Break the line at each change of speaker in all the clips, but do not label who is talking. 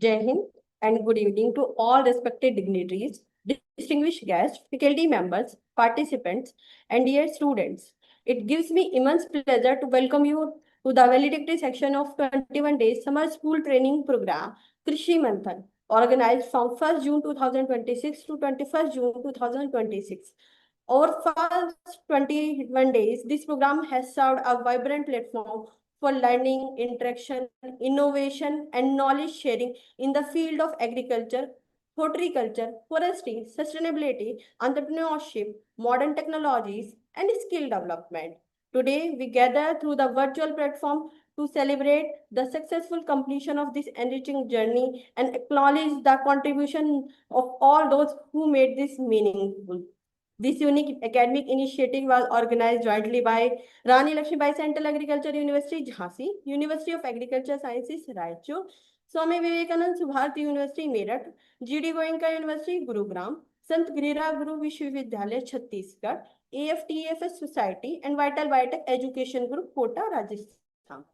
Jai Hind and good evening to all respected dignitaries, distinguished guests, faculty members, participants, and dear students. It gives me immense pleasure to welcome you to the valedictory section of 21 days summer school training program, Krishi Manthan, organized from 1st June 2026 to 21st June 2026. Over first 21 days, this program has served a vibrant platform for learning, interaction, innovation, and knowledge sharing in the field of agriculture, horticulture, forestry, sustainability, entrepreneurship, modern technologies, and skill development. Today, we gather through the virtual platform to celebrate the successful completion of this enriching journey and acknowledge the contribution of all those who made this meaningful. This unique academic initiative was organized jointly by Rani Lakshmibai Central Agriculture University, Jhansi, University of Agriculture Sciences, Raichur, Swami Vivekanand Subharti University, Meerut, GD Goenka University, Gurugram, Sant Girira Guru Vishwavidyalaya, Chhattisgarh, AFTFS Society, and Vital Biotech Education Group, Kota, Rajasthan.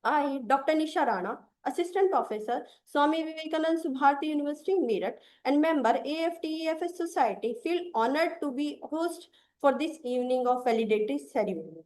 I, Dr. Nisha Rana, Assistant Professor, Swami Vivekanand Subharti University, Meerut, and member AFTEFS Society, feel honored to be host for this evening of valedictory ceremony.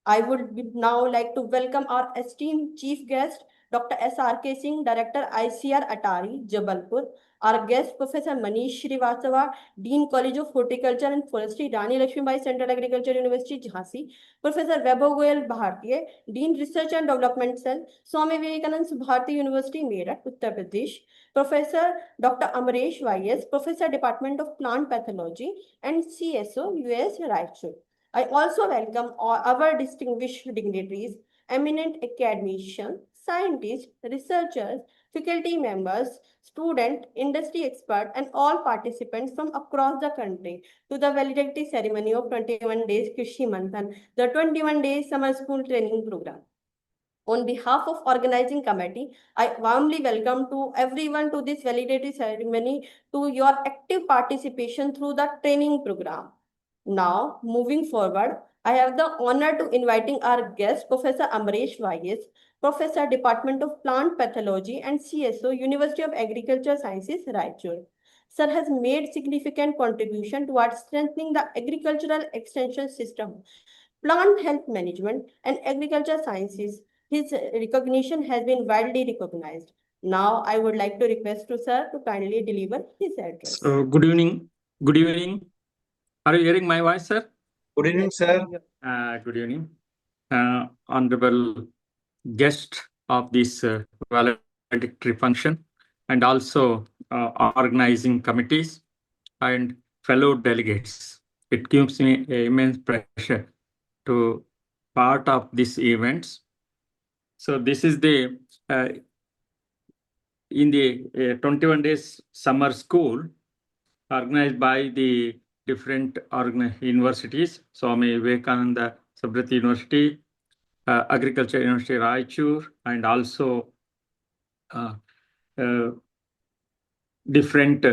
I would now like to welcome our esteemed chief guest, Dr. S.R.K. Singh, Director ICR Atari, Jabalpur. Our guest, Professor Manish Srivastava, Dean College of Horticulture and Forestry, Rani Lakshmibai Central Agriculture University, Jhansi. Professor Vaibhav Goyal Bhartiya, Dean Research and Development Cell, Swami Vivekanand Subharti University, Meerut, Uttar Pradesh. Professor Dr. Amresh Y.S., Professor Department of Plant Pathology and CSO, US, Raichur. I also welcome all our distinguished dignitaries, eminent academicians, scientists, researchers, faculty members, student, industry expert, and all participants from across the country to the valedictory ceremony of 21 days Krishi Manthan, the 21 days summer school training program. On behalf of organizing committee, I warmly welcome to everyone to this valedictory ceremony to your active participation through the training program. Now, moving forward, I have the honor to inviting our guest, Professor Amresh Y.S., Professor, Department of Plant Pathology and CSO, University of Agriculture Sciences, Raichur. Sir has made significant contribution towards strengthening the agricultural extension system, plant health management, and agriculture sciences. His recognition has been widely recognized. Now, I would like to request to Sir to kindly deliver his address.
So, good evening. Good evening. Are you hearing my voice, sir?
Good evening, sir.
Good evening. Honorable guest of this valedictory function, and also organizing committees and fellow delegates. It gives me immense pleasure to part of these events. So this is the in the 21 days summer school organized by the different universities, Swami Vivekananda Sabarati University, Agriculture University Raichur, and also different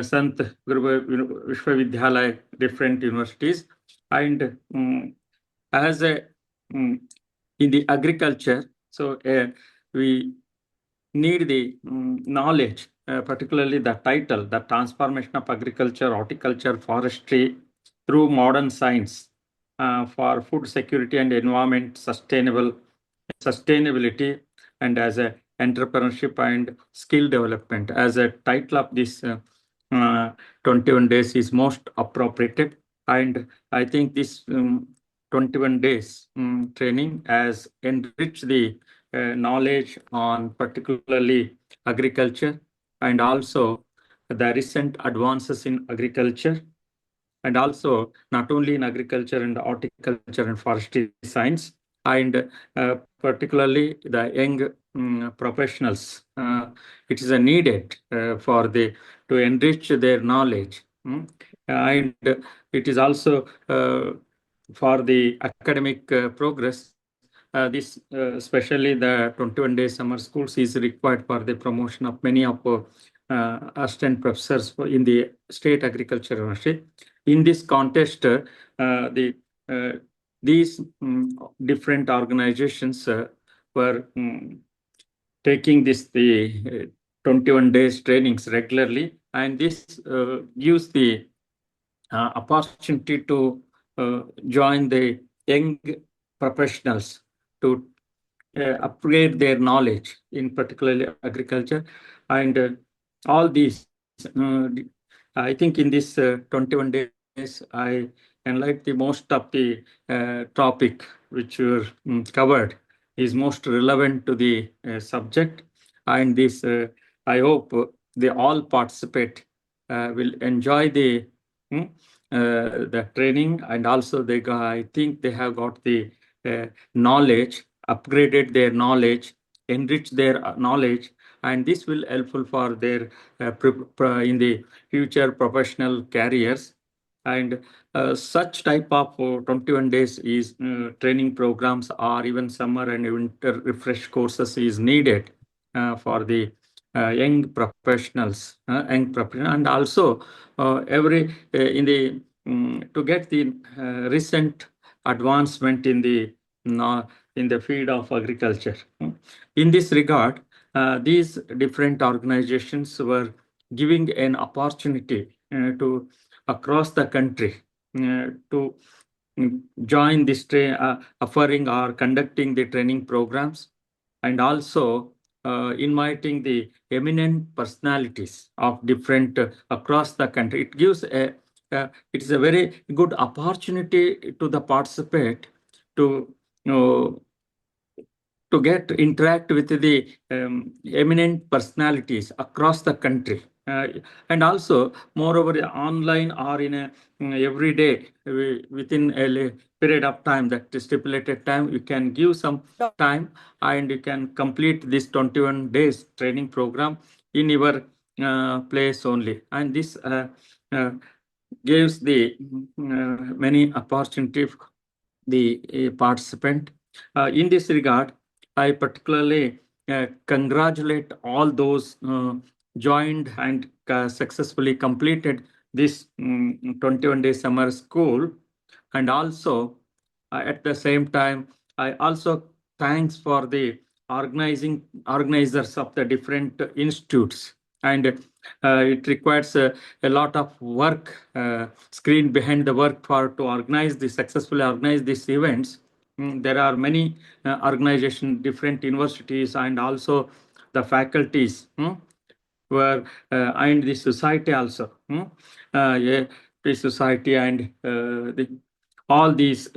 Sant Guru Vishwavidyalaya, different universities. And as a in the agriculture, so we need the knowledge, particularly the title, the transformation of agriculture, horticulture, forestry through modern science for food security and environment sustainability, and as a entrepreneurship and skill development. As a title of this 21 days is most appropriate, and I think this 21 days training has enriched the knowledge on particularly agriculture, and also the recent advances in agriculture, and also not only in agriculture and horticulture and forestry science, and particularly the young professionals. It is needed for to enrich their knowledge, and it is also for the academic progress. This, especially the 21 day summer schools, is required for the promotion of many of assistant professors in the state agriculture university. In this context, these different organizations were taking the 21 days trainings regularly, and this gives the opportunity to join the young professionals to upgrade their knowledge in particularly agriculture, and all these I think in this 21 days I enlightened the most of the topic which were covered is most relevant to the subject, and this I hope they all participate will enjoy mm, the training, and also I think they have got the knowledge, upgraded their knowledge, enriched their knowledge, and this will helpful for their in the future professional careers. And such type of 21 days is training programs or even summer and winter refresh courses is needed for the young professionals, and also every in the to get the recent advancement in the field of agriculture. In this regard, these different organizations were giving an opportunity to across the country to join this offering or conducting the training programs, and also inviting the eminent personalities of different across the country. It gives it's a very good opportunity to the participant to to get interact with the eminent personalities across the country. And also, moreover, online or in a every day within a period of time, that stipulated time, you can give some time and you can complete this 21 days training program in your place only. And this gives the many opportunity the participant. In this regard, I particularly congratulate all those joined and successfully completed this 21-day summer school. And also, at the same time, I also thanks for the organizers of the different institutes. And it requires a lot of work, screen behind the work for to successfully organize these events. There are many organizations, different universities, and also the faculties were and the society also. Yeah, the society and all these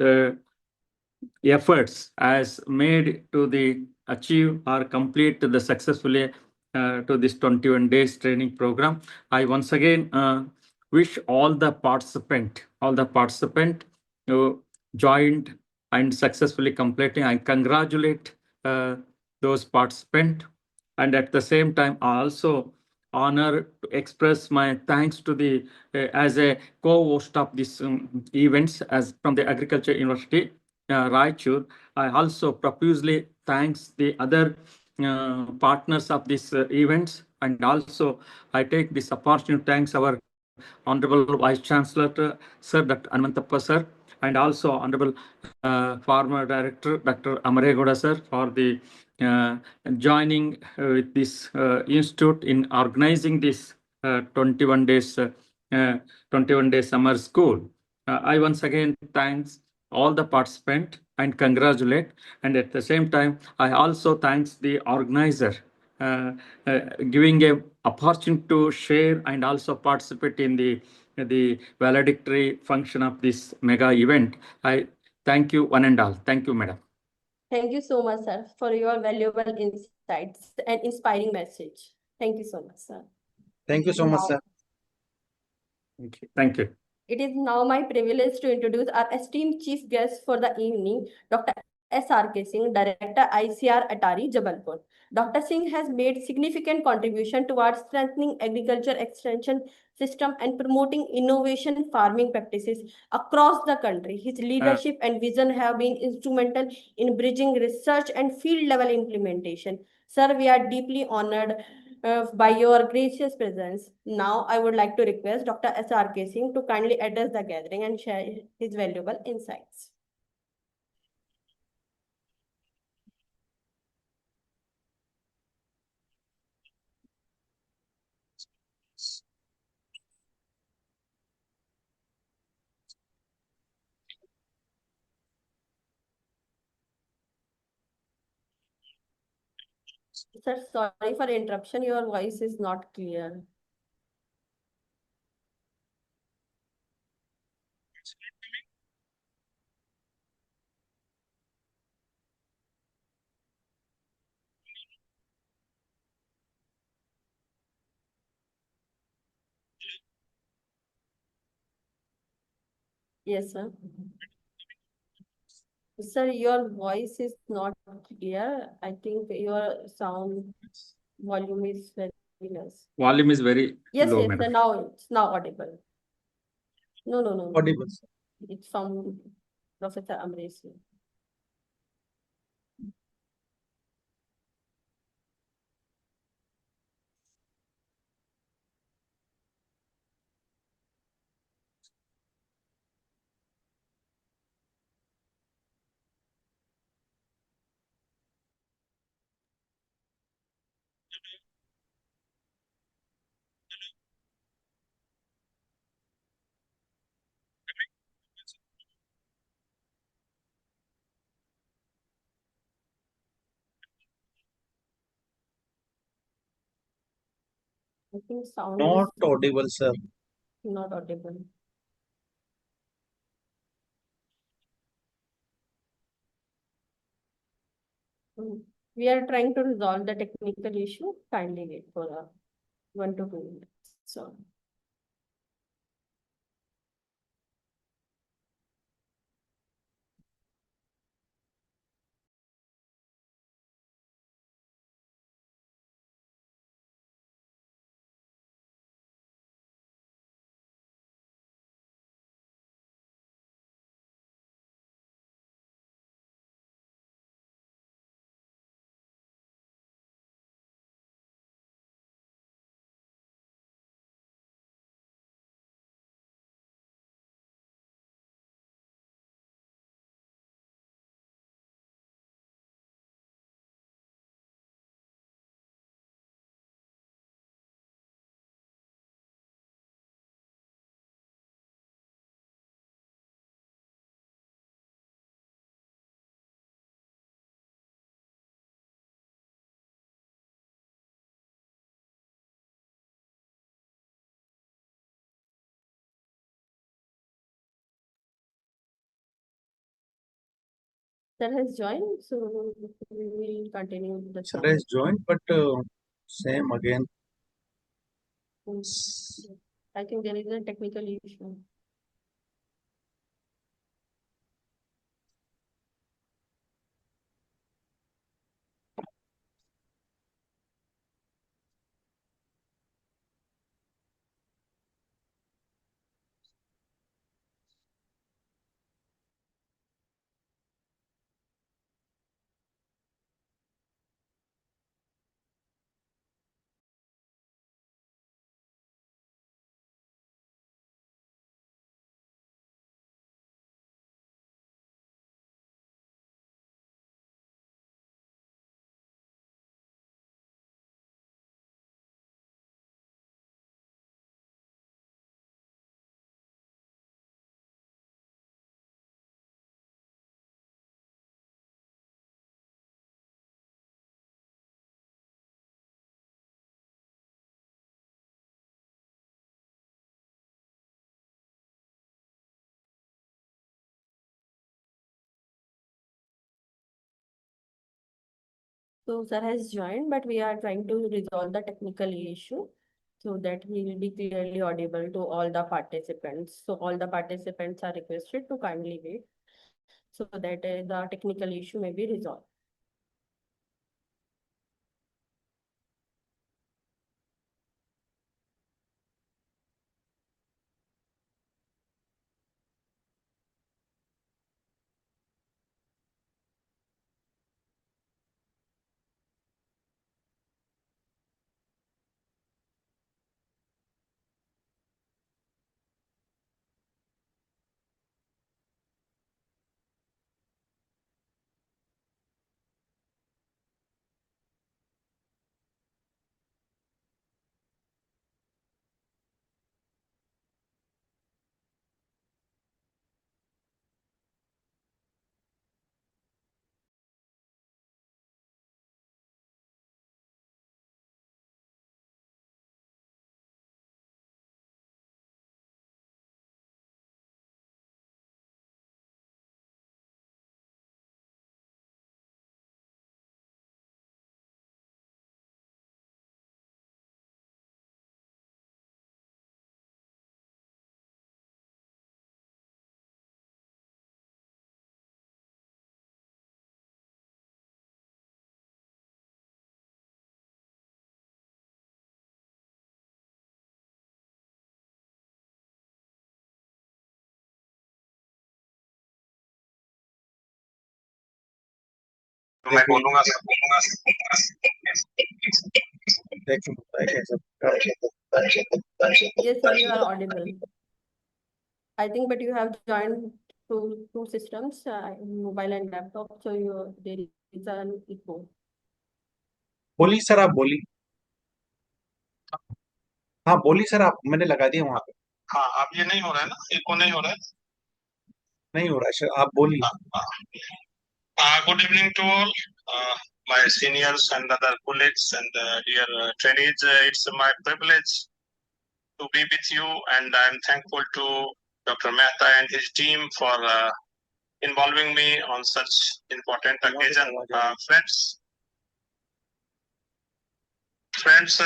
efforts as made to the achieve or complete the successfully to this 21 days training program. I once again wish all the participant who joined and successfully completing. I congratulate those participants, and at the same time I also honor to express my thanks to the as a co-host of this events as from the Agriculture University Raichur. I also profusely thanks the other partners of this events, and also I take this opportunity to thanks our Honorable Vice Chancellor, Sir Dr. Anantappa Sir, and also Honorable Farmer Director, Dr. Amaregoda Sir, for the joining with this institute in organizing this 21 days 21-day summer school. I once again thanks all the participants and congratulate. And at the same time, I also thanks the organizer giving a opportunity to share and also participate in the valedictory function of this mega event. I thank you one and all. Thank you, madam.
Thank you so much, sir, for your valuable insights and inspiring message. Thank you so much, sir.
Thank you so much, sir.
Thank you. Thank you.
It is now my privilege to introduce our esteemed chief guest for the evening, Dr. S.R.K. Singh, Director ICR Atari, Jabalpur. Dr. Singh has made significant contribution towards strengthening agriculture extension system and promoting innovation farming practices across the country. His leadership and vision have been instrumental in bridging research and field level implementation. Sir, we are deeply honored by your gracious presence. Now, I would like to request Dr. S.R.K. Singh to kindly address the gathering and share his valuable insights. Sir, sorry for interruption. Your voice is not clear. Yes, sir. Sir, your voice is not clear. I think your sound volume is very less.
Volume is very
Yes,
low,
yes, sir.
madam.
Now it's now audible. No, no, no.
Audible, sir.
It's from Professor Amresh. I think sound is
Not audible, sir.
not audible. Mm. We are trying to resolve the technical issue. Kindly wait for 1 to 2 minutes. So, that has joined. So we will continue the
Sir
sound.
has joined, but same again.
Mm. I think there is a technical issue. So sir has joined, but we are trying to resolve the technical issue so that he will be clearly audible to all the participants. So all the participants are requested to kindly wait so that the technical issue may be resolved.
तो मैं बोलूंगा
देखिए होता है कैसे।
Yes, sir, you are audible. I think, but you have joined two systems, mobile and laptop, so there is an echo.
बोली sir, आप बोली। हाँ बोली सर, आप, मैंने लगा दिया वहां पे।
हाँ अब ये नहीं हो रहा है ना, इको नहीं हो रहा है।
नहीं हो रहा है सर, आप बोलिए।
Good evening to all, my seniors and other colleagues and dear trainees. It's my privilege to be with you, and I'm thankful to Dr. Mehta and his team for involving me on such important occasion. Friends,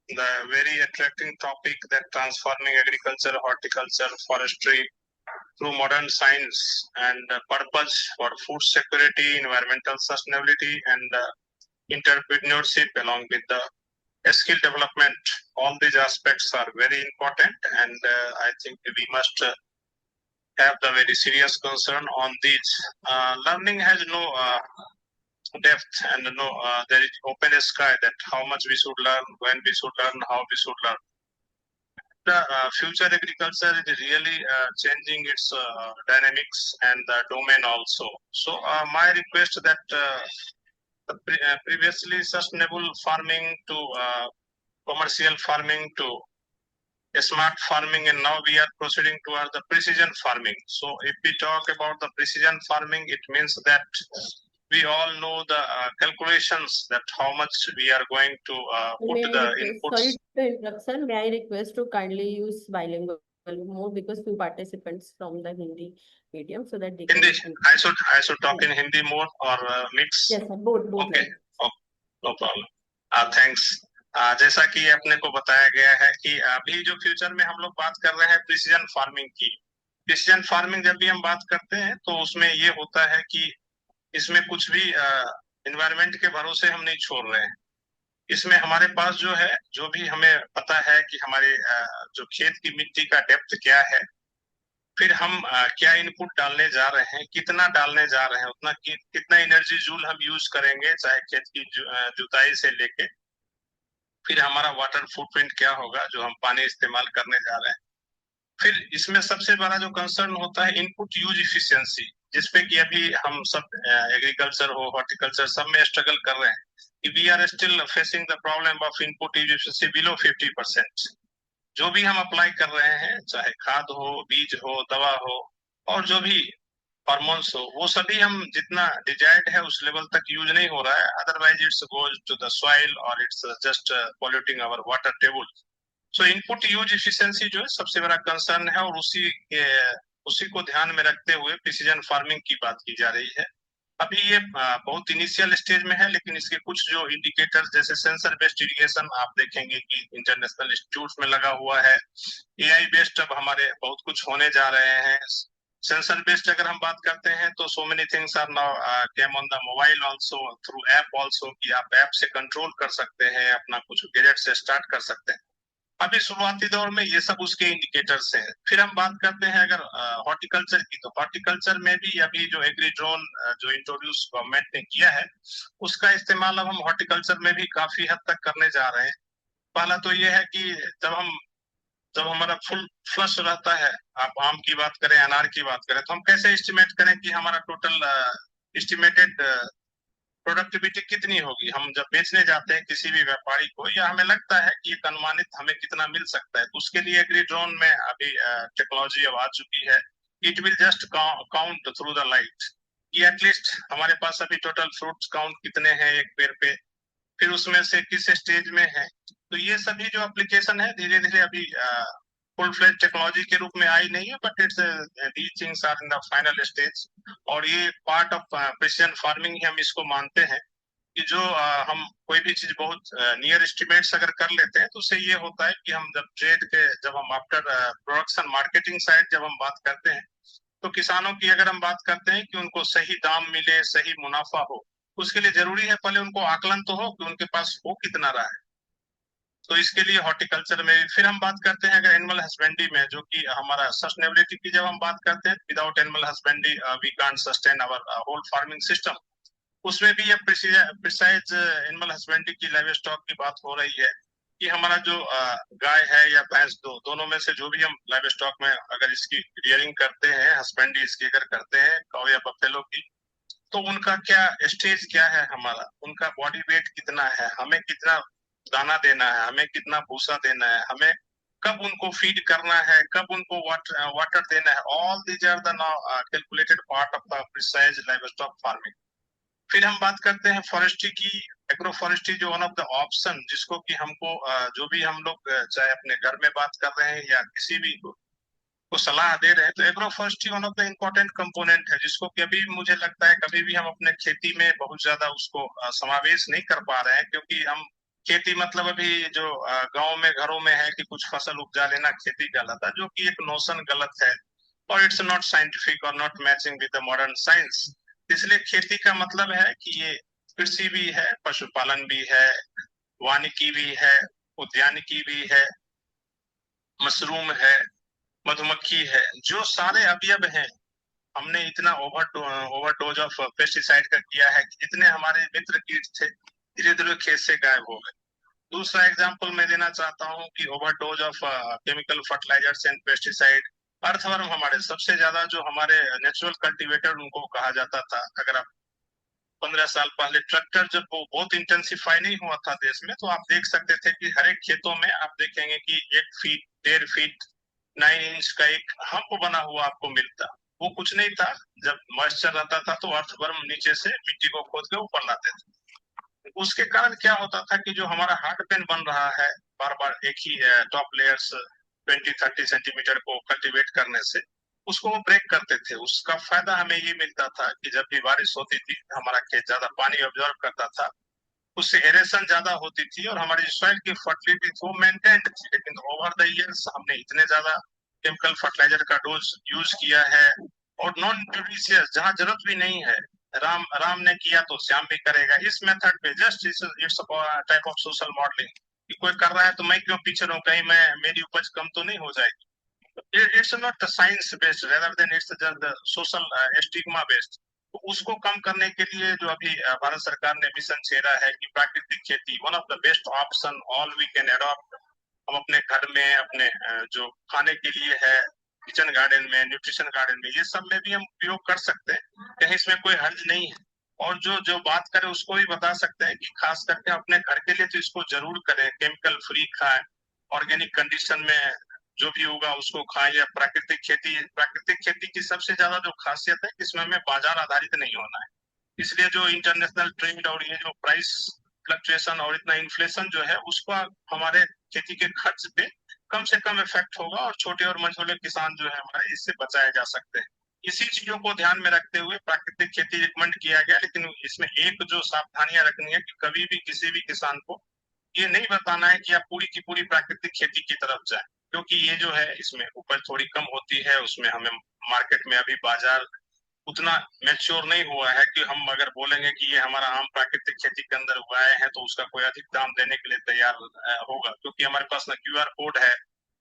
the very attracting topic that transforming agriculture, horticulture, forestry through modern science and purpose for food security, environmental sustainability, and entrepreneurship along with the skill development. All these aspects are very important, and I think we must have the very serious concern on these. Learning has no depth and no there is open sky that how much we should learn, when we should learn, how we should learn. The future agriculture is really changing its dynamics and the domain also. So my request that previously sustainable farming to commercial farming to smart farming, and now we are proceeding towards the precision farming. So if we talk about the precision farming, it means that we all know the calculations that how much we are going to put the inputs.
Sorry to interrupt, sir. May I request to kindly use bilingual more because few participants from the Hindi medium, so that they
Hindi,
can.
I should talk in Hindi more or mix.
Yes, sir. Both.
Okay.
Like.
Oh, no problem. Thanks. जैसा कि अपने को बताया गया है कि अभी जो फ्यूचर में हम लोग बात कर रहे हैं प्रिसीजन फार्मिंग की। प्रिसीजन फार्मिंग जब भी हम बात करते हैं तो उसमें ये होता है कि इसमें कुछ भी एनवायरनमेंट के भरोसे हम नहीं छोड़ रहे हैं। इसमें हमारे पास जो है, जो भी हमें पता है कि हमारे जो खेत की मिट्टी का डेप्थ क्या है, फिर हम क्या इनपुट डालने जा रहे हैं, कितना डालने जा रहे हैं, उतना कितना एनर्जी जूल हम यूज करेंगे, चाहे खेत की जुताई से लेके फिर हमारा वाटर फुटप्रिंट क्या होगा जो हम पानी इस्तेमाल करने जा रहे हैं। फिर इसमें सबसे बड़ा जो कंसर्न होता है इनपुट यूज इफिशियंसी, जिसपे कि अभी हम सब एग्रीकल्चर हो, हॉर्टिकल्चर, सब में स्ट्रगल कर रहे हैं कि we are still facing the problem of input use efficiency below 50%। जो भी हम अप्लाई कर रहे हैं, चाहे खाद हो, बीज हो, दवा हो और जो भी हार्मोन्स हो, वो सभी हम जितना डिजायर्ड है उस लेवल तक यूज नहीं हो रहा है। Otherwise it's goes to the soil और it's just polluting our water table. So input use efficiency जो है सबसे बड़ा कंसर्न है, और उसी को ध्यान में रखते हुए प्रिसीजन फार्मिंग की बात की जा रही है। अभी ये बहुत इनिशियल स्टेज में है, लेकिन इसके कुछ जो इंडिकेटर्स जैसे सेंसर बेस्ड इरिगेशन आप देखेंगे कि इंटरनेशनल इंस्टीट्यूट में लगा हुआ है। एआई बेस्ड अब हमारे बहुत कुछ होने जा रहे हैं। सेंसर बेस्ड अगर हम बात करते हैं तो so many things are now came on the mobile also, through app also, कि आप ऐप से कंट्रोल कर सकते हैं, अपना कुछ गैजेट से स्टार्ट कर सकते हैं। अभी शुरुआती दौर में ये सब उसके इंडिकेटर्स हैं। फिर हम बात करते हैं अगर हॉर्टिकल्चर की, तो हॉर्टिकल्चर में भी अभी जो एग्री ड्रोन जो इंट्रोड्यूस गवर्नमेंट ने किया है, उसका इस्तेमाल अब हम हॉर्टिकल्चर में भी काफी हद तक करने जा रहे हैं। पहला तो ये है कि जब हमारा फुल फ्लश रहता है, आप आम की बात करें, अनार की बात करें, तो हम कैसे एस्टिमेट करें कि हमारा टोटल एस्टिमेटेड प्रोडक्टिविटी कितनी होगी। हम जब बेचने जाते हैं किसी भी व्यापारी को, या हमें लगता है कि एक अनुमानित हमें कितना मिल सकता है, तो उसके लिए एग्री ड्रोन में अभी टेक्नोलॉजी अब आ चुकी है। It will just count through the light कि एटलीस्ट हमारे पास अभी टोटल फ्रूट्स काउंट कितने हैं एक पेड़ पे, फिर उसमें से किस स्टेज में है। तो ये सभी जो एप्लीकेशन है धीरे धीरे अभी फुल फ्लेज टेक्नोलॉजी के रूप में आई नहीं है, but it's these things are in the final stage, और ये पार्ट ऑफ प्रिसीजन फार्मिंग ही हम इसको मानते हैं कि जो हम कोई भी चीज बहुत नियर एस्टिमेट्स अगर कर लेते हैं तो उससे ये होता है कि हम जब हम आफ्टर प्रोडक्शन मार्केटिंग साइड जब हम बात करते हैं, तो किसानों की अगर हम बात करते हैं कि उनको सही दाम मिले, सही मुनाफा हो, उसके लिए जरूरी है पहले उनको आकलन तो हो कि उनके पास हो कितना रहा है। तो इसके लिए हॉर्टिकल्चर में फिर हम बात करते हैं अगर एनिमल हस्बेंड्री में, जो कि हमारा सस्टेनेबिलिटी की जब हम बात करते हैं, without animal husbandry we can't sustain our whole farming system. उसमें भी ये प्रिसाइज एनिमल हस्बेंड्री की लाइव स्टॉक की बात हो रही है कि हमारा जो गाय है या भैंस दोनों में से जो भी हम लाइव स्टॉक में अगर इसकी रियरिंग करते हैं, हस्बेंड्री इसकी अगर करते हैं काऊ या बफेलो की, तो उनका क्या स्टेज क्या है, हमारा उनका बॉडी वेट कितना है, हमें कितना दाना देना है, हमें कितना भूसा देना है, हमें कब उनको फीड करना है, कब उनको वाटर देना है, all these are the calculated part of the precise livestock farming. फिर हम बात करते हैं फॉरेस्ट्री की। एग्रो फॉरेस्ट्री जो वन ऑफ द ऑप्शन जिसको कि हमको जो भी हम लोग चाहे अपने घर में बात कर रहे हैं या किसी भी को सलाह दे रहे हैं, तो agro forestry one of the important component है जिसको कि अभी मुझे लगता है कभी भी हम अपने खेती में बहुत ज्यादा उसको समावेश नहीं कर पा रहे हैं, क्योंकि हम खेती मतलब अभी जो गांव में घरों में है कि कुछ फसल उपजा लेना खेती कहलाता, जो कि एक नोशन गलत है और इट्स नॉट साइंटिफिक और not matching with the modern science. इसलिए खेती का मतलब है कि ये कृषि भी है, पशुपालन भी है, वानिकी भी है, उद्यानिकी भी है, मशरूम है, मधुमक्खी है, जो सारे अवयव हैं। हमने इतना ओवरडोज ऑफ पेस्टिसाइड का किया है कि जितने हमारे मित्र कीट थे धीरे धीरे खेत से गायब हो गए। दूसरा एग्जांपल मैं देना चाहता हूं कि overdose of chemical fertilisers and pesticide. Earthworm हमारे सबसे ज्यादा जो हमारे नेचुरल कल्टीवेटर उनको कहा जाता था। अगर आप 15 साल पहले ट्रैक्टर जब वो बहुत इंटेंसिफाई नहीं हुआ था देश में, तो आप देख सकते थे कि हर एक खेतों में आप देखेंगे कि 1 फीट 1.5 फीट 9 इंच का एक हम्प बना हुआ आपको मिलता। वो कुछ नहीं था, जब मॉइस्चर रहता था तो अर्थवर्म नीचे से मिट्टी को खोद के ऊपर लाते थे। उसके कारण क्या होता था कि जो हमारा हार्ड पेन बन रहा है बार बार एक ही टॉप लेयर्स 20-30 सेंटीमीटर को कल्टीवेट करने से, उसको वो ब्रेक करते थे। उसका फायदा हमें ये मिलता था कि जब भी बारिश होती थी हमारा खेत ज्यादा पानी ऑब्जर्व करता था, उससे एरेशन ज्यादा होती थी और हमारी सॉइल की फर्टिलिटी वो मेंटेन्ड थी। लेकिन ओवर द इयर्स हमने इतने ज्यादा केमिकल फर्टिलाइजर का डोज यूज किया है और नॉन न्यूट्रिशियस जहां जरूरत भी नहीं है, राम ने किया तो श्याम भी करेगा, इस मेथड पे just it's type of social modelling कि कोई कर रहा है तो मैं क्यों पीछे रहूं, कहीं मैं मेरी उपज कम तो नहीं हो जाएगी। It's not science based rather than it's just social stigma based. तो उसको कम करने के लिए जो अभी भारत सरकार ने मिशन छेड़ा है कि प्राकृतिक खेती one of the best option all we can adopt. हम अपने घर में अपने जो खाने के लिए है, किचन गार्डन में, न्यूट्रिशन गार्डन में, ये सब में भी हम उपयोग कर सकते हैं, कहीं इसमें कोई हर्ज नहीं है। और जो जो बात करें उसको भी बता सकते हैं कि खास करके अपने घर के लिए तो इसको जरूर करें, केमिकल फ्री खाएं, ऑर्गेनिक कंडीशन में जो भी होगा उसको खाएं, या प्राकृतिक खेती की सबसे ज्यादा जो खासियत है इसमें हमें बाजार आधारित नहीं होना है। इसलिए जो इंटरनेशनल ट्रेंड और ये जो प्राइस फ्लक्चुएशन और इतना इन्फ्लेशन जो है उसका हमारे खेती के खर्च पे कम से कम इफेक्ट होगा और छोटे और मझोले किसान जो है हमारे इससे बचाए जा सकते हैं। इसी चीजों को ध्यान में रखते हुए प्राकृतिक खेती रिकमेंड किया गया, लेकिन इसमें एक जो सावधानियां रखनी है कि कभी भी किसी भी किसान को ये नहीं बताना है कि आप पूरी की पूरी प्राकृतिक खेती की तरफ जाएं, क्योंकि ये जो है इसमें उपज थोड़ी कम होती है, उसमें हमें मार्केट में अभी बाजार उतना मैच्योर नहीं हुआ है कि हम अगर बोलेंगे कि ये हमारा आम प्राकृतिक खेती के अंदर उगाए हैं तो उसका कोई अधिक दाम देने के लिए तैयार होगा, क्योंकि हमारे पास ना QR कोड है,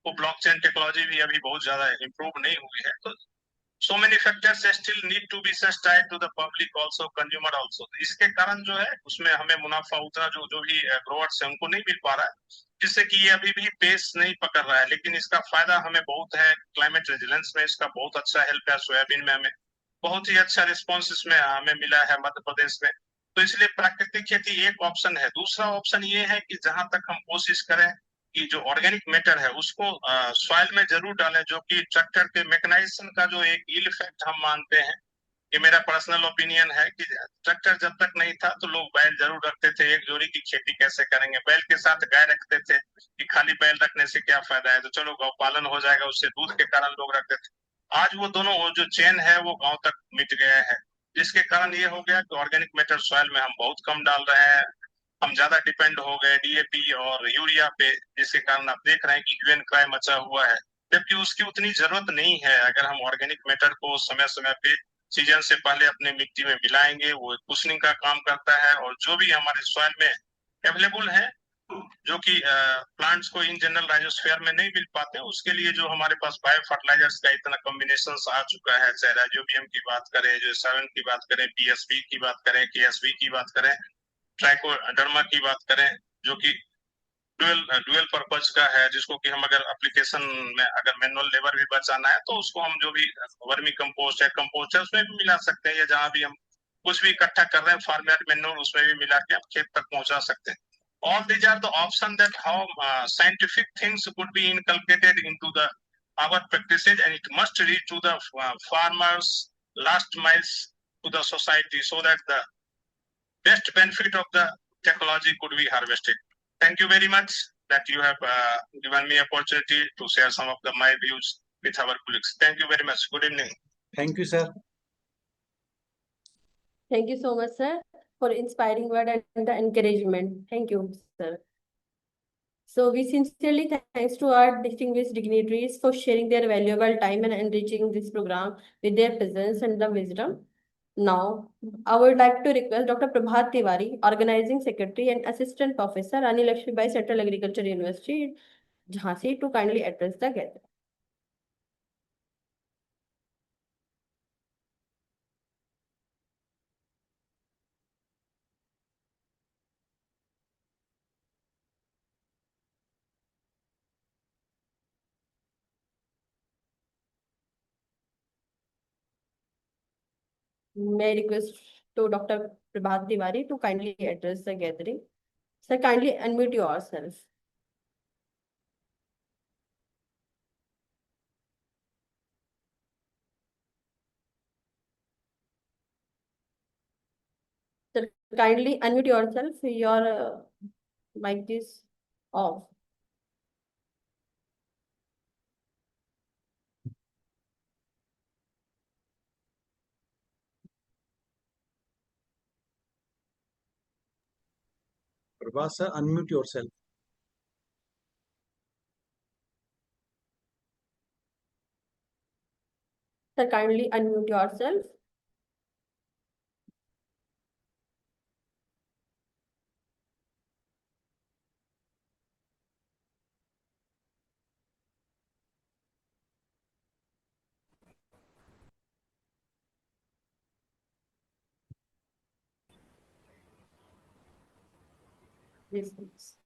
वो ब्लॉकचेन टेक्नोलॉजी भी अभी बहुत ज्यादा इम्प्रूव नहीं हुई है। तो so many factors still need to be sensitized to the public also, consumer also। तो इसके कारण जो है उसमें हमें मुनाफा उतना जो भी ग्रोवर्स है उनको नहीं मिल पा रहा है, जिससे कि ये अभी भी पेस नहीं पकड़ रहा है। लेकिन इसका फायदा हमें बहुत है, क्लाइमेट रेजिलेंस में इसका बहुत अच्छा हेल्प है, सोयाबीन में हमें बहुत ही अच्छा रिस्पॉन्स इसमें हमें मिला है मध्य प्रदेश में। तो इसलिए प्राकृतिक खेती एक ऑप्शन है। दूसरा ऑप्शन ये है कि जहां तक हम कोशिश करें कि जो ऑर्गेनिक मैटर है उसको सॉइल में जरूर डालें, जो कि ट्रैक्टर के मैकेनाइजेशन का जो एक इल इफेक्ट हम मानते हैं। ये मेरा पर्सनल ओपिनियन है कि ट्रैक्टर जब तक नहीं था तो लोग बैल जरूर रखते थे, एक जोड़ी की खेती कैसे करेंगे, बैल के साथ गाय रखते थे कि खाली बैल रखने से क्या फायदा है, तो चलो गौ पालन हो जाएगा, उससे दूध के कारण लोग रखते थे। आज वो दोनों वो जो चेन है वो गांव तक मिट गया है, जिसके कारण ये हो गया कि ऑर्गेनिक मैटर सॉइल में हम बहुत कम डाल रहे हैं, हम ज्यादा डिपेंड हो गए DAP और यूरिया पे, जिसके कारण आप देख रहे हैं कि ह्यू एंड क्राई मचा हुआ है, जबकि उसकी उतनी जरूरत नहीं है। अगर हम ऑर्गेनिक मैटर को समय समय पे सीजन से पहले अपने मिट्टी में मिलाएंगे, वो कुशनिंग का काम करता है, और जो भी हमारे सॉइल में अवेलेबल है जो कि प्लांट्स को इन जनरल राइजोस्फीयर में नहीं मिल पाते, उसके लिए जो हमारे पास बायो फर्टिलाइजर्स का इतना कॉम्बिनेशन आ चुका है, चाहे राइजोबियम की बात करें, जो 7 की बात करें, पीएसबी की बात करें, केएसबी की बात करें, ट्राइकोडर्मा की बात करें, जो कि डुअल पर्पज का है, जिसको कि हम अगर एप्लीकेशन में अगर मैनुअल लेबर भी बचाना है तो उसको हम जो भी वर्मी कंपोस्ट है, कंपोस्ट है, उसमें भी मिला सकते हैं, या जहां भी हम कुछ भी इकट्ठा कर रहे हैं फार्मयार्ड मैन्योर, उसमें भी मिला के हम खेत तक पहुंचा सकते हैं. All these are the options that how scientific things could be inculcated into the our practices, and it must reach to the farmers, last miles to the society, so that the best benefit of the technology could be harvested. Thank you very much that you have given me opportunity to share some of my views with our colleagues. Thank you very much. Good evening.
Thank you, sir.
Thank you so much, sir, for inspiring word and the encouragement. Thank you, sir. So we sincerely thanks to our distinguished dignitaries for sharing their valuable time and enriching this program with their presence and the wisdom. Now, I would like to request Dr. Prabhat Tiwari, Organizing Secretary and Assistant Professor, Rani Lakshmibai Central Agriculture University, Jhansi, to kindly address the gathering. May I request to Dr. Prabhat Tiwari to kindly address the gathering. Sir, kindly unmute yourself. Sir, kindly unmute yourself. Your mic is off.
Prabhat sir, unmute yourself.
Sir, kindly unmute yourself. Yes, please.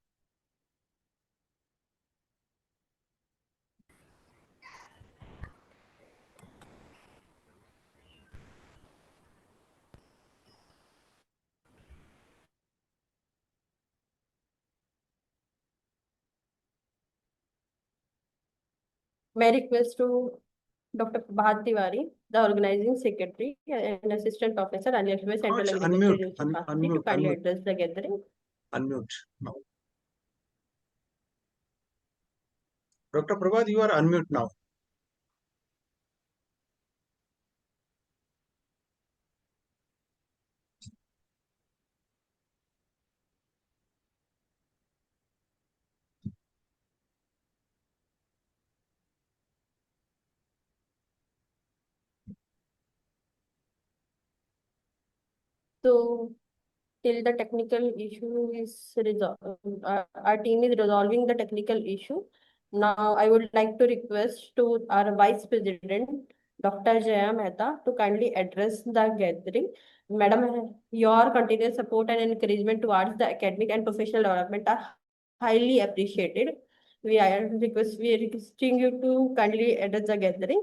May I request to Dr. Prabhat Tiwari, the Organizing Secretary and Assistant Professor, Rani Lakshmibai Central
it's
Agriculture
unmute,
University,
un-
Jhansi, to
unmute,
kindly
unmute.
address the gathering.
Unmute now. Dr. Prabhat, you are unmute now.
So, till the technical issue is resolved, our team is resolving the technical issue. Now, I would like to request to our Vice President, Dr. Jaya Mehta, to kindly address the gathering. Madam, your continuous support and encouragement towards the academic and professional development are highly appreciated. We are requesting you to kindly address the gathering.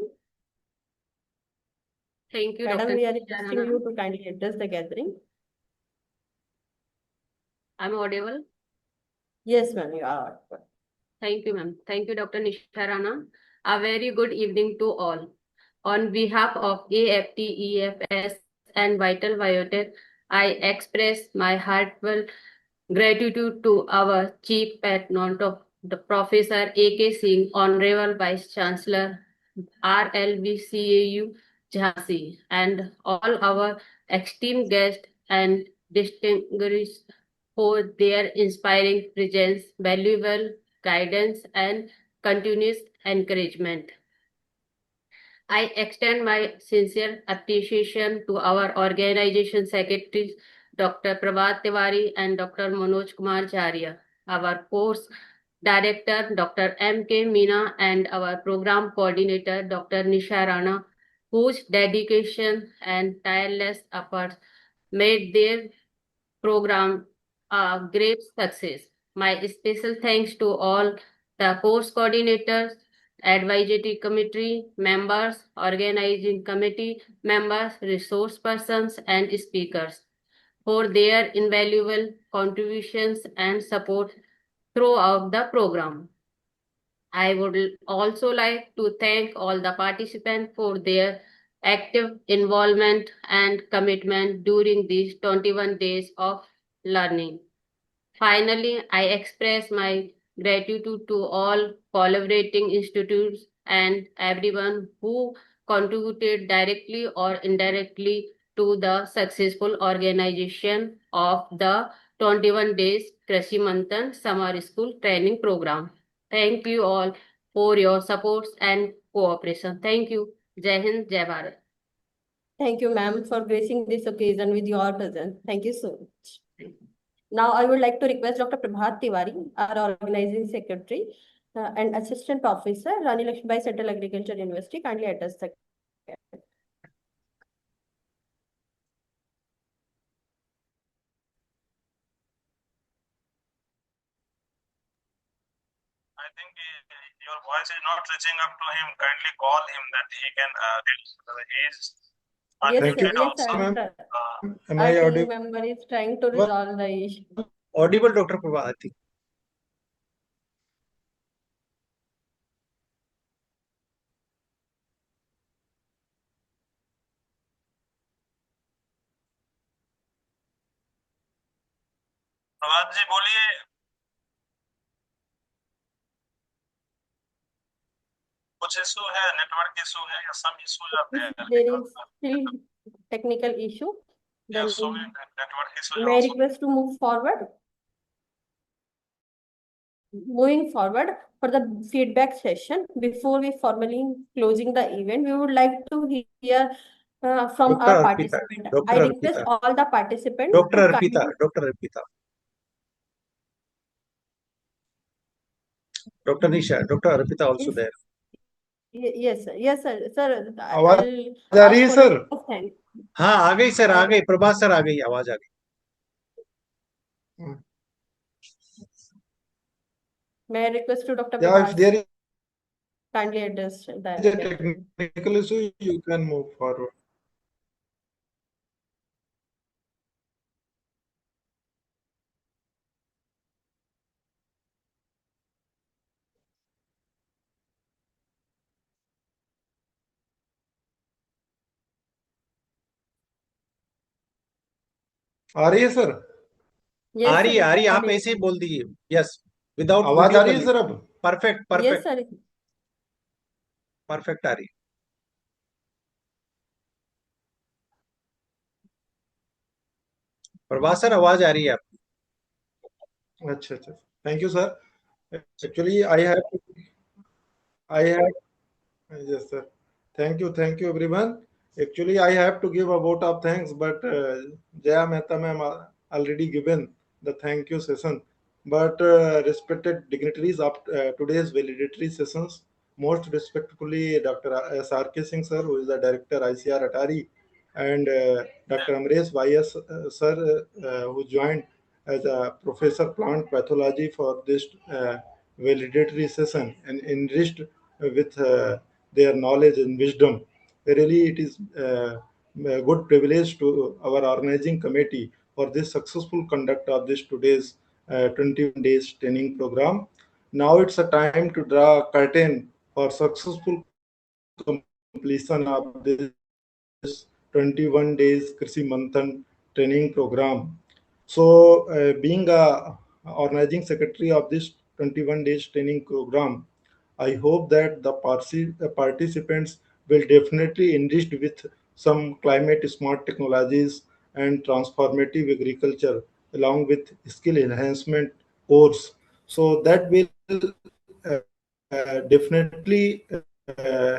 Thank you,
Madam,
Dr.
we are
Nisha
requesting
Rana.
you to kindly address the gathering.
I'm audible.
Yes, ma'am, you are.
Thank you, ma'am. Thank you, Dr. Nisha Rana. A very good evening to all. On behalf of AFT-EFS and Vital Biotech, I express my heartfelt gratitude to our Chief Patron, the Professor A.K. Singh, Honorable Vice Chancellor, RLVCAU Jhansi, and all our esteemed guests and distinguished for their inspiring presence, valuable guidance, and continuous encouragement. I extend my sincere appreciation to our organization secretaries, Dr. Prabhat Tiwari and Dr. Manoj Kumar Charia, our course director, Dr. M.K. Meena, and our program coordinator, Dr. Nisha Rana, whose dedication and tireless efforts made their program a great success. My special thanks to all the course coordinators, advisory committee members, organizing committee members, resource persons, and speakers for their invaluable contributions and support throughout the program. I would also like to thank all the participants for their active involvement and commitment during these 21 days of learning. Finally, I express my gratitude to all collaborating institutes and everyone who contributed directly or indirectly to the successful organization of the 21 days Krishi Manthan Summer School Training Program. Thank you all for your supports and cooperation. Thank you. Jai Hind, Jai Bharat.
Thank you, ma'am, for gracing this occasion with your presence. Thank you so much. Now, I would like to request Dr. Prabhat Tiwari, our organizing secretary and assistant professor, Rani Lakshmibai Central Agriculture University, kindly address the.
I think your voice is not reaching up to him. Kindly call him that he can
Yes,
unmute
sir.
it
Yes,
also.
sir.
Am
Our
I
team
audible?
member is trying to resolve the issue.
Audible, Dr. Prabhat?
प्रभात जी बोलिए. कुछ issue है, network issue है या some issue आते हैं?
There is still technical issue.
Yeah,
Then
so many network issues
may I
also.
request to move forward? Moving forward for the feedback session, before we formally closing the event, we would like to hear from
Dr.
our
Arpita,
participant.
Dr.
I request
Arpita.
all the participants.
Dr.
to
Arpita,
kindly-
Dr. Arpita. Dr. Nisha, Dr. Arpita also
Yes.
there.
Yes, sir. Yes, sir. Sir,
आवाज
I'll
आ रही है
ask for
sir?
your consent.
हाँ, आ गई sir, आ गई. प्रभात sir आ गई, आवाज आ गई.
May I request to Dr.
Yeah, if
Prabhat
there
kindly address
is a
that.
technical issue, you can move forward. आ रही है सर?
Yes,
आ
sir.
रही है, आप
Audible.
ऐसे ही बोल दीजिए. यस, विदाउट
आवाज आ रही है सर अब?
Perfect
Yes,
perfect
sir.
Perfect आ रही है. प्रभात सर, आवाज आ रही है आपकी.
अच्छा अच्छा, thank you sir. Actually, I have yes sir. Thank you everyone. Actually, I have to give a vote of thanks, but Jaya Mehta ma'am already given the thank you session. But respected dignitaries of today's valedictory sessions, most respectfully Dr. S.R.K. Singh sir, who is the director ICR Atari, and Dr. Amresh Vyas sir, who joined as a professor plant pathology for this valedictory session and enriched with their knowledge and wisdom. Really, it is a good privilege to our organizing committee for this successful conduct of this today's 21 days training program. Now it's a time to draw a curtain for successful completion of this 21 days Krishi Manthan training program. So, being a organizing secretary of this 21 days training program, I hope that the participants will definitely enriched with some climate smart technologies and transformative agriculture along with skill enhancement course. So that will definitely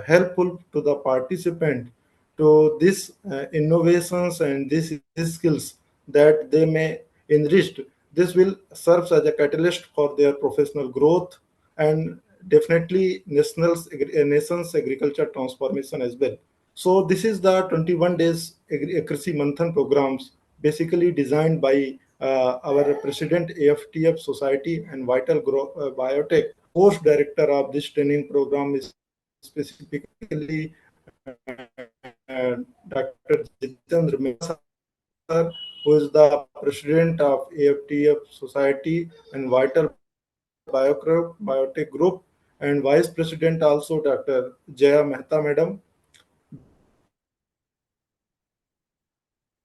helpful to the participant to this innovations and these skills that they may enrich this will serve as a catalyst for their professional growth and definitely nation's agriculture transformation as well. So this is the 21 days Krishi Manthan programs, basically designed by our president AFTF Society and Biotech. Host director of this training program is specifically Dr. Jitendra Mehta, sir, who is the president of AFTF Society and Vital Biotech Group, and vice president also Dr. Jaya Mehta, madam.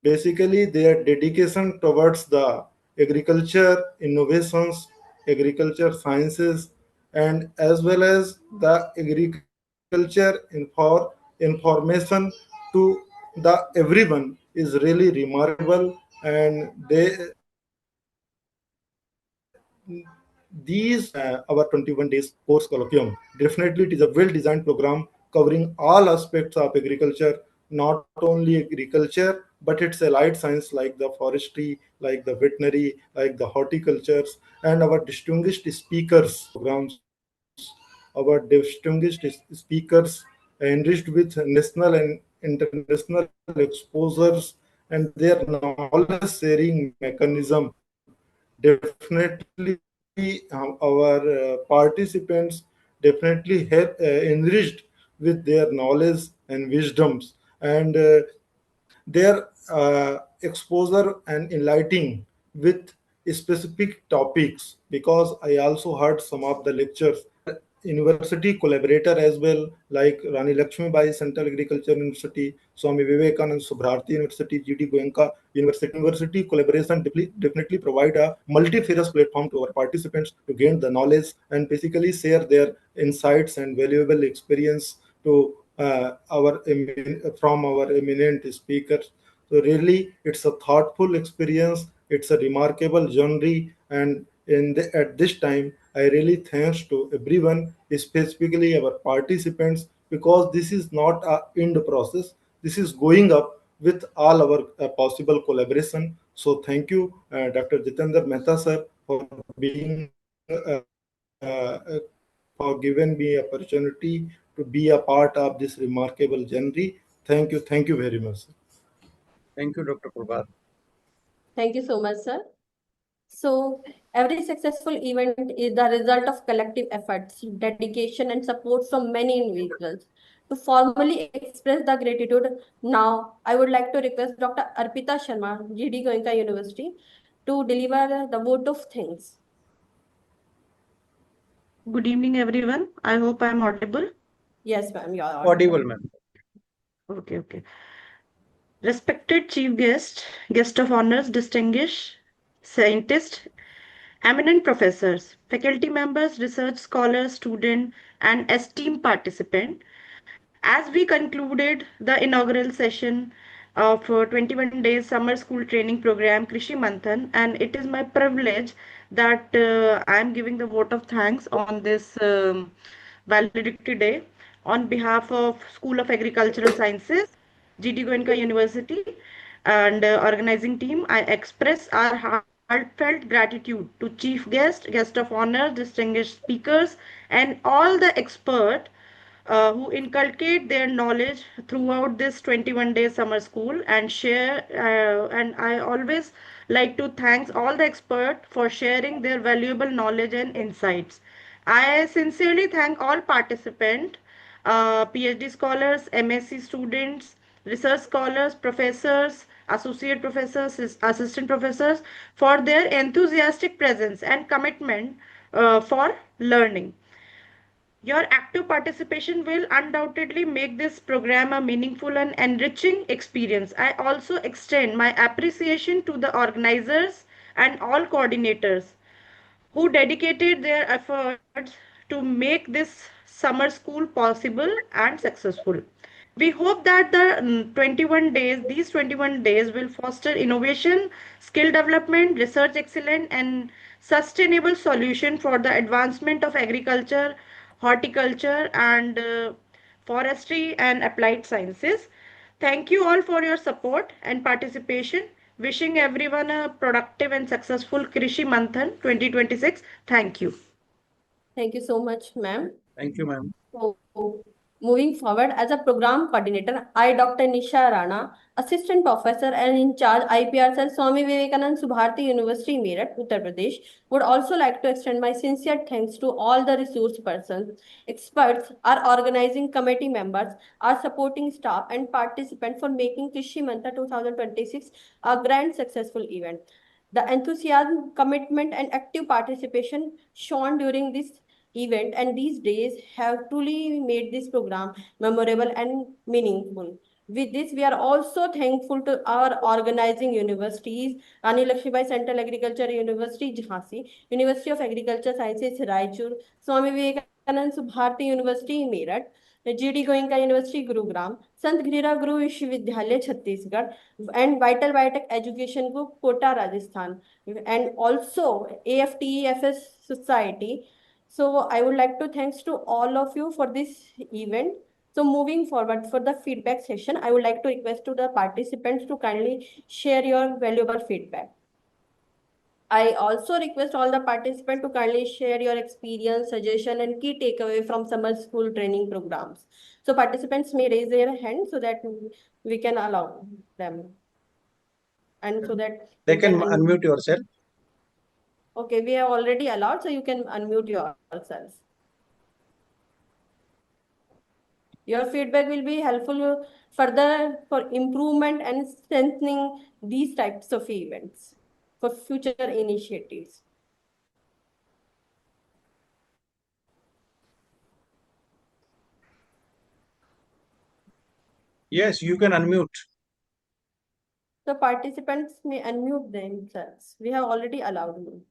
Basically, their dedication towards the agriculture innovations, agriculture sciences, and as well as the agriculture information to the everyone is really remarkable. And these our 21 days course colloquium, definitely it is a well designed program covering all aspects of agriculture, not only agriculture but its allied science like the forestry, like the veterinary, like the horticultures. And our distinguished speakers programs, our distinguished speakers enriched with national and international exposures, and their knowledge sharing mechanism definitely our participants definitely have enriched with their knowledge and wisdoms, and their exposure and enlightening with specific topics, because I also heard some of the lectures university collaborator as well, like Rani Lakshmi Bai Central Agriculture University, Swami Vivekanand Subharati University, GD Goenka University collaboration definitely provide a multifarious platform to our participants to gain the knowledge and basically share their insights and valuable experience to from our eminent speakers. So really, it's a thoughtful experience. It's a remarkable journey, and at this time, I really thanks to everyone, specifically our participants, because this is not a end process. This is going up with all our possible collaboration. So thank you, Dr. Jitendra Mehta sir, for being uh, for giving me opportunity to be a part of this remarkable journey. Thank you very much.
Thank you, Dr. Prabhat.
Thank you so much, sir. So, every successful event is the result of collective efforts, dedication, and support from many individuals. To formally express the gratitude, now I would like to request Dr. Arpita Sharma, GD Goenka University, to deliver the vote of thanks.
Good evening, everyone. I hope I'm audible.
Yes, ma'am, you are
Audible, ma'am.
Okay. Respected chief guest of honors, distinguished scientists, eminent professors, faculty members, research scholars, students, and esteemed participants. As we concluded the inaugural session of 21 days summer school training program Krishi Manthan, and it is my privilege that I am giving the vote of thanks on this valedictory day on behalf of School of Agricultural Sciences, GD Goenka University, and organizing team. I express our heartfelt gratitude to chief guest of honor, distinguished speakers, and all the experts who inculcate their knowledge throughout this 21-day summer school and share. And I always like to thank all the experts for sharing their valuable knowledge and insights. I sincerely thank all participants, PhD scholars, MSc students, research scholars, professors, associate professors, assistant professors for their enthusiastic presence and commitment for learning. Your active participation will undoubtedly make this program a meaningful and enriching experience. I also extend my appreciation to the organizers and all coordinators who dedicated their efforts to make this summer school possible and successful. We hope that these 21 days will foster innovation, skill development, research excellence, and sustainable solution for the advancement of agriculture, horticulture, and forestry and applied sciences. Thank you all for your support and participation. Wishing everyone a productive and successful Krishi Manthan 2026. Thank you.
Thank you so much, ma'am.
Thank you, ma'am.
So, moving forward, as a program coordinator, I, Dr. Nisha Rana, Assistant Professor and in charge IPR Cell, Swami Vivekanand Subharti University, Meerut, Uttar Pradesh, would also like to extend my sincere thanks to all the resource persons, experts, our organizing committee members, our supporting staff, and participants for making Krishi Manthan 2026 a grand successful event. The enthusiasm, commitment, and active participation shown during this event and these days have truly made this program memorable and meaningful. With this, we are also thankful to our organizing universities, Rani Lakshmibai Central Agriculture University, Jhansi, University of Agriculture Sciences, Raichur, Swami Vivekanand Subharti University, Meerut, GD Goenka University, Gurugram, Sant Ghirara Guru Vishwavidyalaya, Chhattisgarh, and Vital Biotech Education Group, Kota, Rajasthan, and also AFTEFS Society. So I would like to thanks to all of you for this event. So moving forward for the feedback session, I would like to request to the participants to kindly share your valuable feedback. I also request all the participants to kindly share your experience, suggestion, and key takeaway from summer school training programs. So participants may raise their hand so that we can allow them. And so that
They
you
can
can
unmute yourself.
Okay, we have already allowed, so you can unmute yourselves. Your feedback will be helpful further for improvement and strengthening these types of events for future initiatives.
Yes, you can unmute.
The participants may unmute themselves. We have already allowed you.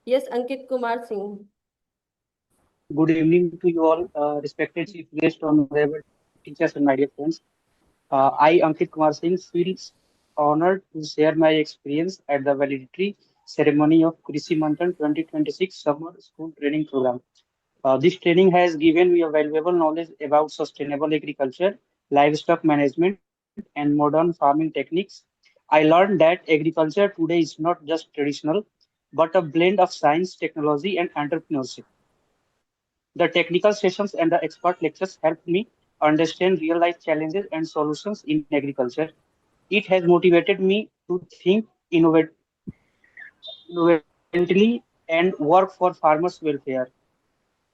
Yes, Ankit Kumar Singh.
Good evening to you all, respected chief guest, honorable teachers, and my dear friends. I, Ankit Kumar Singh, feels honored to share my experience at the validity ceremony of Krishi Manthan 2026 Summer School Training Program. This training has given me a valuable knowledge about sustainable agriculture, livestock management, and modern farming techniques. I learned that agriculture today is not just traditional, but a blend of science, technology, and entrepreneurship. The technical sessions and the expert lectures helped me understand real life challenges and solutions in agriculture. It has motivated me to think innovatively and work for farmers' welfare.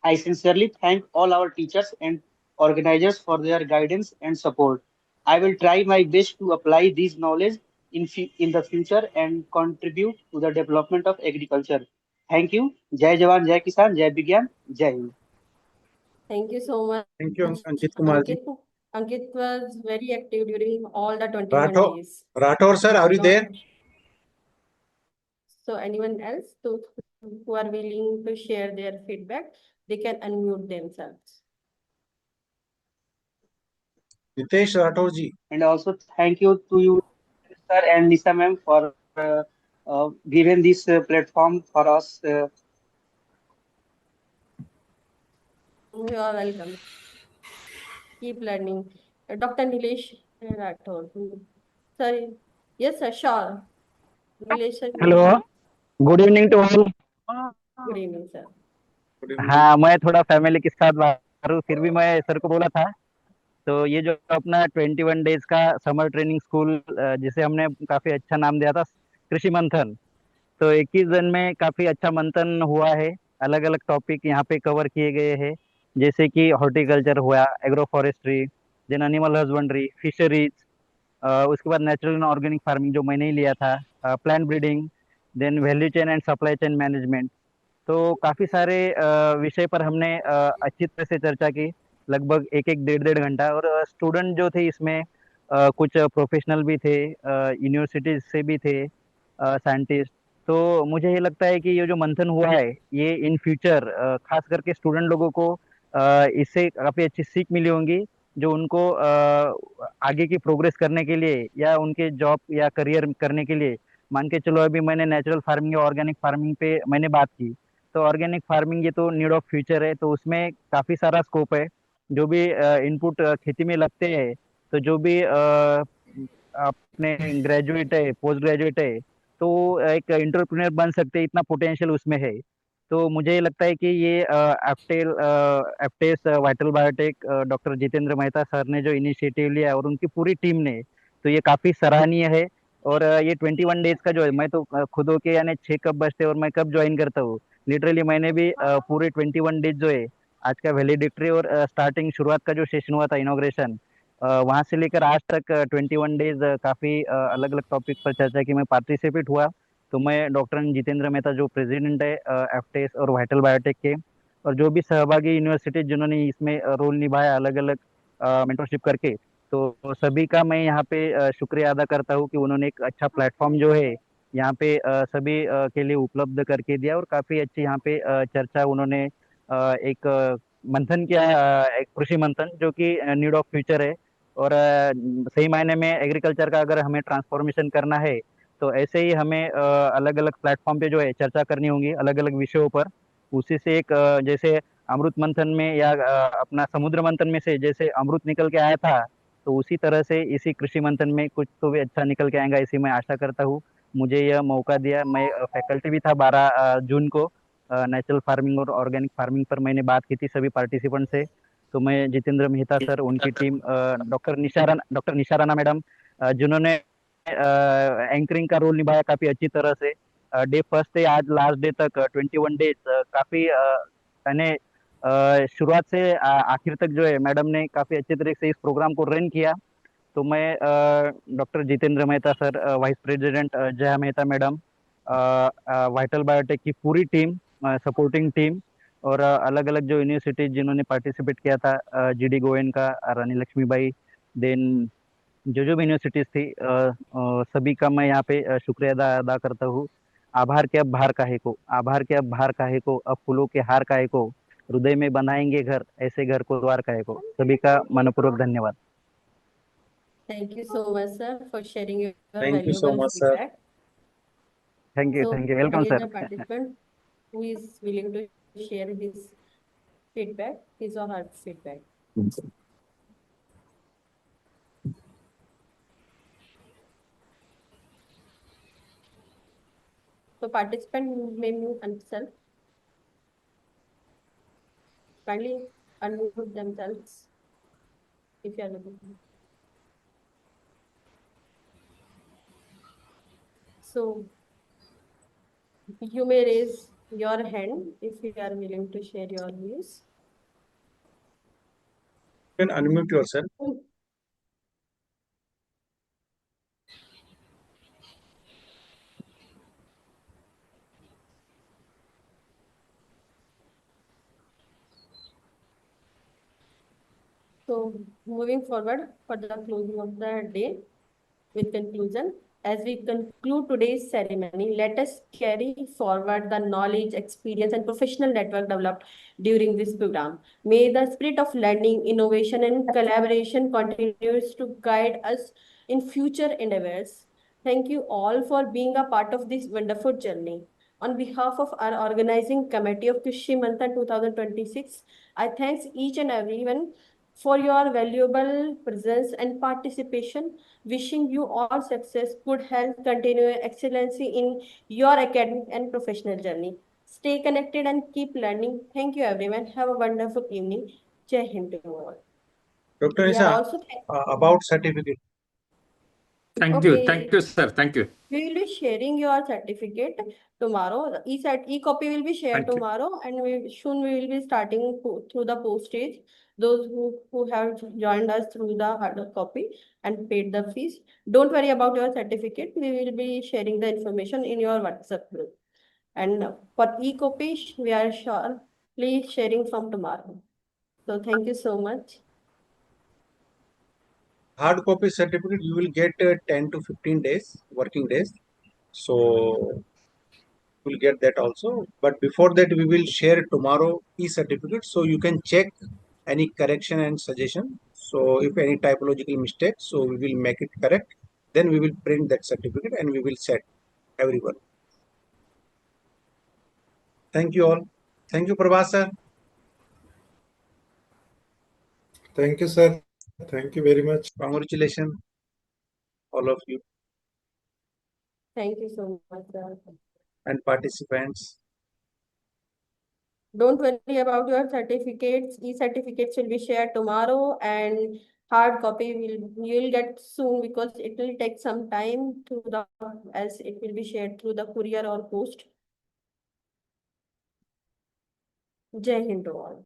I sincerely thank all our teachers and organizers for their guidance and support. I will try my best to apply this knowledge in the future and contribute to the development of agriculture. Thank you. Jai Jawan, Jai Kisan, Jai Vigyan, Jai Hind.
Thank you so much.
Thank you, Ankit Kumar ji.
Ankit was very active during all the 21 days.
Rathore sir, are you there?
So anyone else who are willing to share their feedback, they can unmute themselves.
Nitesh Rathore ji.
And also thank you to you, sir and Nisa ma'am, for giving this platform for us.
You are welcome. Keep learning. Dr. Nilesh Rathore. Sorry. Yes, sir, sure. Nilesh sir.
Hello good evening to all
Good evening, sir.
हाँ मैं थोड़ा family के साथ बाहर हूँ फिर भी मैं सर को बोला था तो ये जो अपना 21 डेज का समर ट्रेनिंग स्कूल जिसे हमने काफी अच्छा नाम दिया था कृषि मंथन तो 21 दिन में काफी अच्छा मंथन हुआ है अलग अलग टॉपिक यहाँ पे कवर किए गए हैं जैसे कि हॉर्टिकल्चर हुआ agro forestry then animal husbandry fisheries उसके बाद नेचुरल एंड ऑर्गेनिक फार्मिंग जो मैंने ही लिया था plant breeding then value chain and supply chain management तो काफी सारे विषय पर हमने अच्छी तरह से चर्चा की लगभग एक एक डेढ़ डेढ़ घंटा और स्टूडेंट जो थे इसमें कुछ प्रोफेशनल भी थे यूनिवर्सिटीज से भी थे साइंटिस्ट तो मुझे ये लगता है कि ये जो मंथन हुआ है ये इन फ्यूचर खास करके स्टूडेंट लोगों को इससे काफी अच्छी सीख मिली होंगी जो उनको आगे की प्रोग्रेस करने के लिए या उनके जॉब या करियर करने के लिए मान के चलो अभी मैंने नेचुरल फार्मिंग या ऑर्गेनिक फार्मिंग पे मैंने बात की, तो ऑर्गेनिक फार्मिंग ये तो नीड ऑफ फ्यूचर है, तो उसमें काफी सारा स्कोप है। जो भी इनपुट खेती में लगते हैं, तो जो भी अपने ग्रेजुएट है, पोस्ट ग्रेजुएट है, तो एक इंटरप्रेन्योर बन सकते हैं, इतना पोटेंशियल उसमें है। तो मुझे लगता है कि ये एफटेस vital biotech doctor Jitendra Mehta sir ने जो इनिशिएटिव लिया और उनकी पूरी टीम ने, तो ये काफी सराहनीय है। और ये 21 डेज का जो है, मैं तो खुद होके यानी 6 कब बजते और मैं कब ज्वाइन करता हूँ, लिटरली मैंने भी पूरे 21 डेज जो है, आज का वैलिडिक्टरी और स्टार्टिंग शुरुआत का जो सेशन हुआ था इनॉग्रेशन, वहां से लेकर आज तक 21 डेज काफी अलग अलग टॉपिक पर चर्चा की, मैं पार्टिसिपेट हुआ। तो मैं डॉक्टर जितेंद्र मेहता जो प्रेसिडेंट है एफटेस और वाइटल बायोटेक के, और जो भी सहभागी यूनिवर्सिटी जिन्होंने इसमें रोल निभाया अलग अलग मेंटरशिप करके, तो सभी का मैं यहाँ पे शुक्रिया अदा करता हूँ कि उन्होंने एक अच्छा प्लेटफॉर्म जो है यहाँ पे सभी के लिए उपलब्ध करके दिया, और काफी अच्छी यहाँ पे चर्चा उन्होंने एक मंथन किया है, एक कृषि मंथन जो कि नीड ऑफ फ्यूचर है। और सही मायने में एग्रीकल्चर का अगर हमें ट्रांसफॉर्मेशन करना है, तो ऐसे ही हमें अलग अलग प्लेटफॉर्म पे जो है चर्चा करनी होगी अलग अलग विषयों पर। उसी से एक जैसे अमृत मंथन में या अपना समुद्र मंथन में से जैसे अमृत निकल के आया था, तो उसी तरह से इसी कृषि मंथन में कुछ तो भी अच्छा निकल के आएगा, इसी मैं आशा करता हूँ। मुझे यह मौका दिया, मैं फैकल्टी भी था 12 जून को, नेचुरल फार्मिंग और ऑर्गेनिक फार्मिंग पर मैंने बात की थी सभी पार्टिसिपेंट से। तो मैं जितेंद्र मेहता सर, उनकी टीम, डॉक्टर निशा राणा मैडम, जिन्होंने एंकरिंग का रोल निभाया काफी अच्छी तरह से, डे फर्स्ट से आज लास्ट डे तक 21 डेज काफी यानी शुरुआत से आखिर तक जो है मैडम ने काफी अच्छे तरीके से इस प्रोग्राम को रन किया। तो मैं doctor Jitendra Mehta sir, vice president Jaya Mehta madam, vital biotech की पूरी टीम, सपोर्टिंग टीम, और अलग अलग जो यूनिवर्सिटी जिन्होंने पार्टिसिपेट किया था, जीडी गोयन का, रानी लक्ष्मीबाई, देन जो भी यूनिवर्सिटीज थी, सभी का मैं यहाँ पे शुक्रिया अदा करता हूँ। आभार के अब भार काहे को, आभार के अब भार काहे को, अब फूलों के हार काहे को, हृदय में बनाएंगे घर, ऐसे घर को द्वार काहे को। सभी का मनपूर्वक धन्यवाद।
Thank you so much, sir, for sharing your
Thank you so
valuable
much, sir.
feedback.
Thank you,
So,
thank you, welcome
again,
sir.
the participant who is willing to share his feedback, his or her feedback. So, participant may mute themselves. Kindly unmute themselves if you are looking. So, you may raise your hand if you are willing to share your views.
You can unmute yourself.
So, moving forward for the closing of the day with conclusion. As we conclude today's ceremony, let us carry forward the knowledge, experience, and professional network developed during this program. May the spirit of learning, innovation, and collaboration continues to guide us in future endeavors. Thank you all for being a part of this wonderful journey. On behalf of our organizing committee of Krishi Manthan 2026, I thank each and everyone for your valuable presence and participation. Wishing you all success, good health, continued excellency in your academic and professional journey. Stay connected and keep learning. Thank you, everyone. Have a wonderful evening. Jai Hind to you all.
Dr.
We are
Nisha,
also
about certificate.
Thank you, sir. Thank you.
We will be sharing your certificate tomorrow. E-copy will be shared
Thank you.
tomorrow, and soon we will be starting through the postage. Those who have joined us through the hard copy and paid the fees, don't worry about your certificate. We will be sharing the information in your WhatsApp group. And for e-copy, we are surely sharing from tomorrow. So thank you so much.
Hard copy certificate you will get 10 to 15 days, working days. So you will get that also. But before that, we will share tomorrow e-certificate, so you can check any correction and suggestion. So if any typological mistake, so we will make it correct. Then we will print that certificate and we will set. everyone. Thank you all. Thank you, Prabhas sir.
Thank you, sir. Thank you very much.
Congratulations, all of you
Thank you so much, sir.
and participants.
Don't worry about your certificates. E-certificates will be shared tomorrow, and hard copy you will get soon, because it will take some time to the as it will be shared through the courier or post. Jai Hind to all.